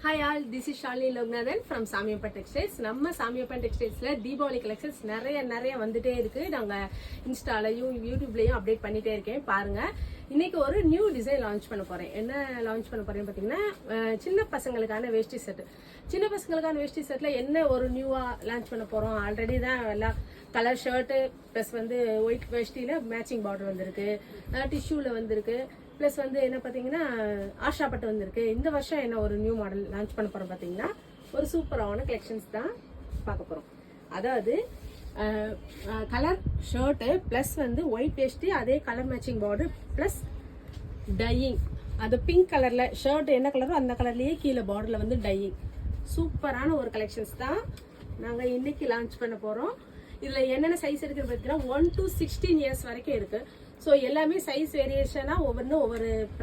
Hi all, this is Shalini Lognathan from Samyappan Textiles. நம்ம Samyappan Textilesல Deepavali collections நிறைய வந்துட்டே இருக்கு. நாங்க இன்ஸ்டாலயும் யூடியூப்லயும் அப்டேட் பண்ணிட்டே இருக்கேன். பாருங்க. இன்னைக்கு ஒரு நியூ டிசைன் லான்ச் பண்ண போறேன். என்ன லான்ச் பண்ண போறேன்னு பாத்தீங்கன்னா சின்ன பசங்களுக்கான வேஷ்டி செட். சின்ன பசங்களுக்கான வேஷ்டி செட்ல என்ன ஒரு நியூவா லான்ச் பண்ண போறோம். ஆல்ரெடி தான் எல்லாம் கலர் ஷர்ட் பிளஸ் வந்து ஒயிட் வேஷ்டியில மேட்சிங் பார்டர் வந்திருக்கு. டிஷ்யூல வந்திருக்கு. பிளஸ் வந்து என்ன பார்த்தீங்கன்னா ஆஷா பட்டு வந்திருக்கு. இந்த வருஷம் என்ன ஒரு நியூ மாடல் லான்ச் பண்ண போறோம் பார்த்தீங்கன்னா ஒரு சூப்பரான கலெக்ஷன்ஸ் தான் பார்க்க போறோம். அதாவது கலர் ஷர்ட்டு பிளஸ் வந்து ஒயிட் வேஷ்டி அதே colour matching border plus dyeing. அது பிங்க் கலர்ல ஷர்ட் என்ன கலரோ அந்த கலர்லயே கீழே பார்டர்ல வந்து டையிங். சூப்பரான ஒரு கலெக்ஷன்ஸ் தான் நாங்க இன்னைக்கு லான்ச் பண்ண போறோம். இதுல என்னென்ன சைஸ் இருக்குன்னு பார்த்தீங்கன்னா 1 to 16 இயர்ஸ் வரைக்கும் இருக்கு. ஸோ எல்லாமே சைஸ் வேரியேஷனா ஒவ்வொன்றும் ஒவ்வொரு